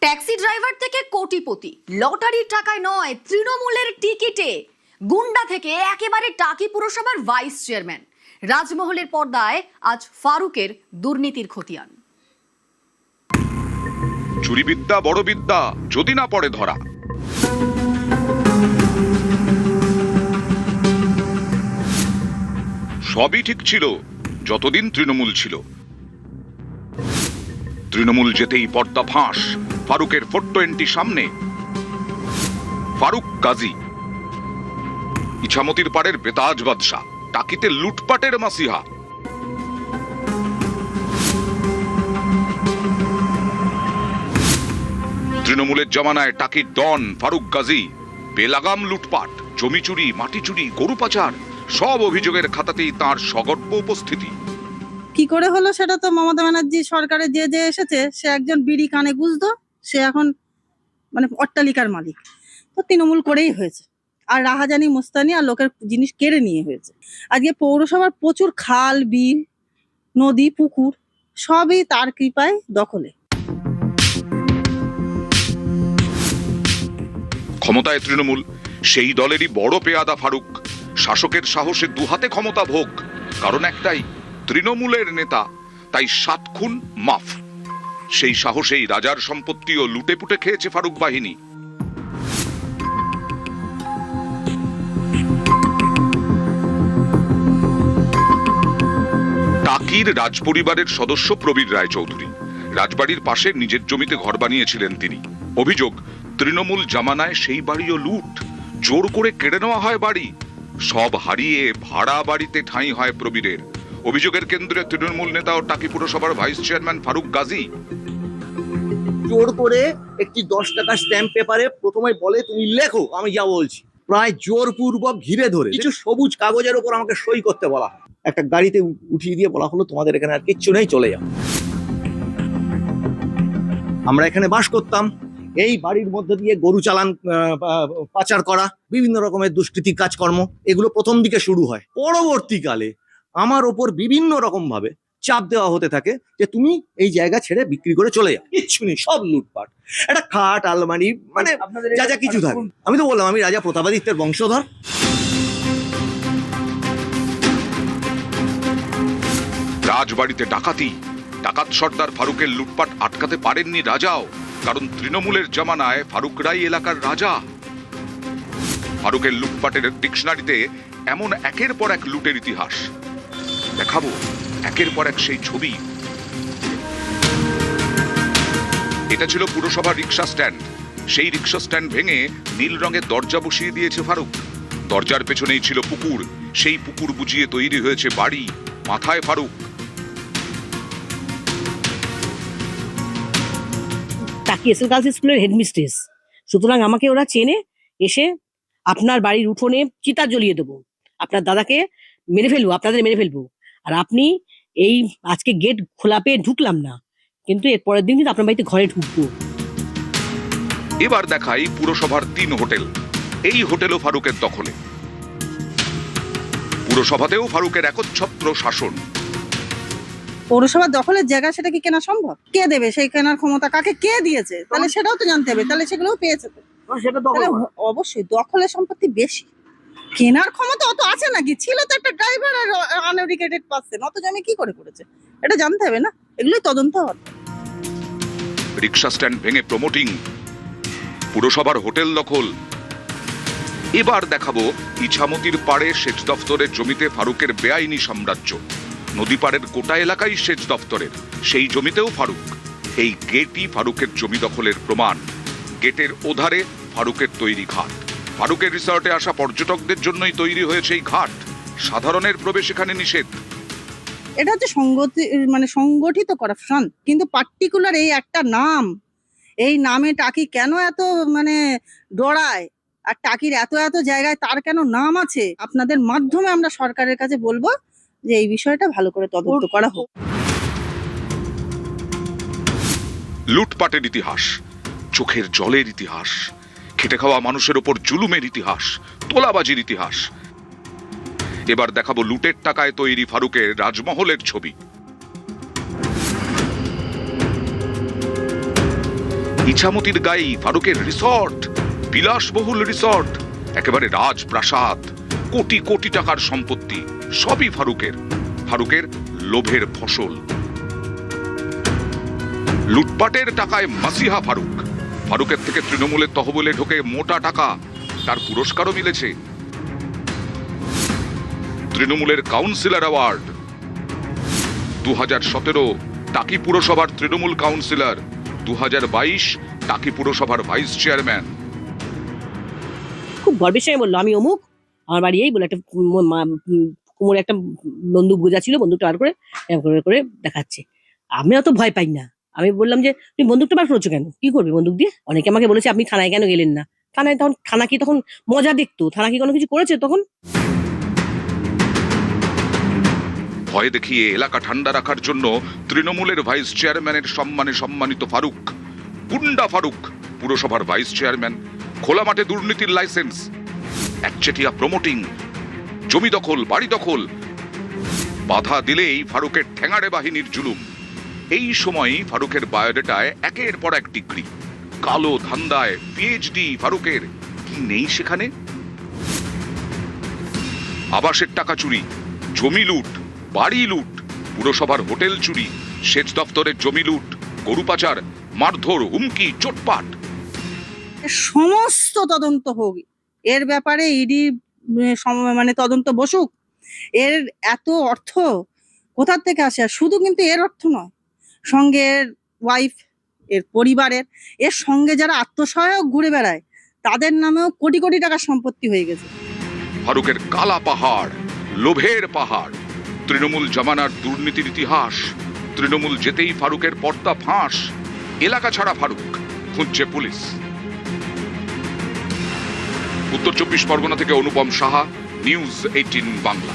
Taxi driver থেকে কোটিপতি, লটারির টাকায় নয়, তৃণমূলের টিকিটে। গুন্ডা থেকে একেবারে টাকি পুরসভার ভাইস চেয়ারম্যান। রাজমহলের পর্দায় আজ ফারুকের দুর্নীতির খতিয়ান। চুরি বিদ্যা বড় বিদ্যা, যদি না পড়ে ধরা। সবই ঠিক ছিল যতদিন তৃণমূল ছিল। তৃণমূল যেতেই পর্দা ফাঁস। ফারুকের 420 সামনে। ফারুক গাজী ইছামতির পাড়ের বেতাজ বাদশা, টাকিতে লুটপাটের মাসিহা। তৃণমূলের জমানায় টাকির ডন ফারুক গাজী বেলাগাম লুটপাট, জমি চুরি, মাটি চুরি, গরু পাচার, সব অভিযোগের খাতাতেই তার সগর্ব উপস্থিতি। কি করে হলো সেটা তো মমতা ব্যানার্জি সরকারে যে এসেছে, সে একজন বিড়ি কানে গুঁজতো, সে এখন মানে অট্টালিকার মালিক। তো তৃণমূল করেই হয়েছে, আর রাহাজানি মুস্তানি আর লোকের জিনিস কেড়ে নিয়ে হয়েছে। আজকে পৌরসভার প্রচুর খাল, বিল, নদী, পুকুর সবই তার কৃপায় দখলে। ক্ষমতায় তৃণমূল, সেই দলেরই বড় পেয়াদা ফারুক। শাসকের সাহসে দুহাতে ক্ষমতা ভোগ, কারণ একটাই, তৃণমূলের নেতা, তাই 7 খুন মাফ। সেই সাহসেই রাজার সম্পত্তিও লুটে পুটে খেয়েছে ফারুক বাহিনী। টাকির রাজপরিবারের সদস্য প্রবীর রায়চৌধুরী রাজবাড়ির পাশে নিজের জমিতে ঘর বানিয়েছিলেন তিনি। অভিযোগ, তৃণমূল জামানায় সেই বাড়িও লুট, জোর করে কেড়ে নেওয়া হয় বাড়ি। সব হারিয়ে ভাড়া বাড়িতে ঠাঁই হয় প্রবীরের। অভিযোগের কেন্দ্রে তৃণমূল নেতা ও টাকি পুরসভার ভাইস চেয়ারম্যান ফারুক গাজী। জোর করে একটি 10 টাকা স্ট্যাম্প পেপারে প্রথমে বলে, তুমি লেখো, আমি যা বলছি। প্রায় জোরপূর্বক ঘিরে ধরে কিছু সবুজ কাগজের উপর আমাকে সই করতে বলা হয়। একটা গাড়িতে উঠিয়ে দিয়ে বলা হলো, তোমাদের এখানে আর কিচ্ছু নেই, চলে যাও। আমরা এখানে বাস করতাম। এই বাড়ির মধ্যে দিয়ে গরু চালান, পাচার করা, বিভিন্ন রকমের দুষ্কৃতি কাজকর্ম, এগুলো প্রথম দিকে শুরু হয়। পরবর্তীকালে আমার ওপর বিভিন্ন রকম ভাবে চাপ দেওয়া হতে থাকে যে তুমি এই জায়গা ছেড়ে বিক্রি করে চলে যাও। কিচ্ছু নেই, সব লুটপাট। একটা খাট, আলমারি, মানে যা যা কিছু থাকে। আমি তো বললাম আমি রাজা প্রতাপাদিত্যের বংশধর। রাজবাড়িতে ডাকাতি, ডাকাত সর্দার ফারুকের লুটপাট আটকাতে পারেননি রাজাও, কারণ তৃণমূলের জামানায় ফারুক রাই এলাকার রাজা। ফারুকের লুটপাটের ডিকশনারিতে এমন একের পর এক লুটের ইতিহাস দেখাবো, একের পর এক সেই ছবি। এটা ছিল পুরসভার রিক্সা স্ট্যান্ড। সেই রিক্সা স্ট্যান্ড ভেঙে নীল রঙের দরজা বসিয়ে দিয়েছে ফারুক। দরজার পেছনেই ছিল পুকুর, সেই পুকুর বুঝিয়ে তৈরি হয়েছে বাড়ি, মাথায় ফারুক। টাকি এসএল গার্লস স্কুলের হেডমিস্ট্রেস, সুতরাং আমাকে ওরা চেনে। এসে আপনার বাড়ির উঠোনে চিতা জ্বলিয়ে দেবো, আপনার দাদাকে মেরে ফেলবো, আপনাদের মেরে ফেলবো। আর আপনি এই আজকে গেট খোলা পেয়ে ঢুকলাম না, কিন্তু এর পরের দিন কিন্তু আপনার বাড়িতে ঘরে ঢুকবো। এবার দেখাই পুরসভার 3 হোটেল। এই হোটেলও ফারুকের দখলে। পুরসভাতেও ফারুকের একচ্ছত্র শাসন। পৌরসভার দখলের জায়গা, সেটা কি কেনা সম্ভব? কে দেবে সেই কেনার ক্ষমতা? কাকে কে দিয়েছে? তাহলে সেটাও তো জানতে হবে। তাহলে সেগুলোও পেয়েছে তো, তাহলে অবশ্যই দখলের সম্পত্তি বেশি। কেনার ক্ষমতা অত আছে নাকি? ছিল তো একটা ড্রাইভার আর আনএডুকেটেড পারসন, অত জমি কি করে করেছে এটা জানতে হবে না? এগুলোই তদন্ত হবে। রিক্সা স্ট্যান্ড ভেঙে প্রমোটিং, পুরসভার হোটেল দখল। এবার দেখাবো ইছামতির পাড়ে সেচ দফতরের জমিতে ফারুকের বেআইনি সাম্রাজ্য। নদী পাড়ের গোটা এলাকায় সেচ দফতরের, সেই জমিতেও ফারুক। এই গেটই ফারুকের জমি দখলের প্রমাণ। গেটের ওধারে ফারুকের তৈরি ঘাট। ফারুকের রিসর্টে আসা পর্যটকদের জন্যই তৈরি হয়েছে এই ঘাট। সাধারণের প্রবেশ এখানে নিষেধ। এটা হচ্ছে সংগঠিত করাপশন। কিন্তু পার্টিকুলার এই একটা নাম, এই নামে টাকি কেন এত ডরায়? আর টাকির এত এত জায়গায় তার কেন নাম আছে? আপনাদের মাধ্যমে আমরা সরকারের কাছে বলবো যে এই বিষয়টা ভালো করে তদন্ত করা হোক। লুটপাটের ইতিহাস, চোখের জলের ইতিহাস, খেটে খাওয়া মানুষের ওপর জুলুমের ইতিহাস, তোলাবাজির ইতিহাস। এবার দেখাবো লুটের টাকায় তৈরি ফারুকের রাজমহলের ছবি। ইছামতির গায়েই ফারুকের রিসর্ট, বিলাসবহুল রিসর্ট, একেবারে রাজপ্রাসাদ, কোটি কোটি টাকার সম্পত্তি, সবই ফারুকের। ফারুকের লোভের ফসল। লুটপাটের টাকায় মাসিহা ফারুক। ফারুকের থেকে তৃণমূলের তহবিলে ঢোকে মোটা টাকা, তার পুরস্কারও মিলেছে। তৃণমূলের কাউন্সিলর অ্যাওয়ার্ড 2017 টাকি পুরসভার তৃণমূল কাউন্সিলর, 2022 টাকি পুরসভার ভাইস চেয়ারম্যান। খুব গর্বের সঙ্গে বললো আমি অমুক, আমার বাড়ি এই বলে একটা কোমরে একটা বন্দুক বোঝা ছিল, বন্দুকটা বার করে এরকম করে করে দেখাচ্ছে। আমি অত ভয় পাই না। আমি বললাম যে তুমি বন্দুকটা বার করেছো কেন, কি করবে বন্দুক দিয়ে? অনেকে আমাকে বলেছে আপনি থানায় কেন গেলেন না। থানায় তখন থানা কি তখন মজা দেখতো? থানা কি কোনো কিছু করেছে তখন? ভয় দেখিয়ে এলাকা ঠান্ডা রাখার জন্য তৃণমূলের ভাইস চেয়ারম্যানের সম্মানে সম্মানিত ফারুক, গুন্ডা ফারুক পুরসভার ভাইস চেয়ারম্যান, খোলা মাঠে দুর্নীতির লাইসেন্স, একচেটিয়া প্রমোটিং, জমি দখল, বাড়ি দখল, বাধা দিলেই ফারুকের ঠেঙাড়ে বাহিনীর জুলুম। এই সময়ই ফারুকের বায়োডেটায় একের পর এক ডিগ্রি, কালো ধান্দায় পিএইচডি ফারুকের, কি নেই সেখানে? আবাসের টাকা চুরি, জমি লুট, বাড়ি লুট, পুরসভার হোটেল চুরি, সেচ দপ্তরের জমি লুট, গরু পাচার, মারধর, হুমকি, চোটপাট। সমস্ত তদন্ত হোক, এর ব্যাপারে ইডি মানে তদন্ত বসুক। এর এত অর্থ কোথা থেকে আসে? আর শুধু কিন্তু এর অর্থ নয়, সঙ্গে এর ওয়াইফ, এর পরিবারের, এর সঙ্গে যারা আত্মসহায়ক ঘুরে বেড়ায় তাদের নামেও কোটি কোটি টাকার সম্পত্তি হয়ে গেছে। ফারুকের কালা পাহাড়, লোভের পাহাড়, তৃণমূল জামানার দুর্নীতির ইতিহাস। তৃণমূল যেতেই ফারুকের পর্দা ফাঁস। এলাকা ছাড়া ফারুক, খুঁজছে পুলিশ। উত্তর 24 পরগনা থেকে অনুপম সাহা, নিউজ 18 বাংলা।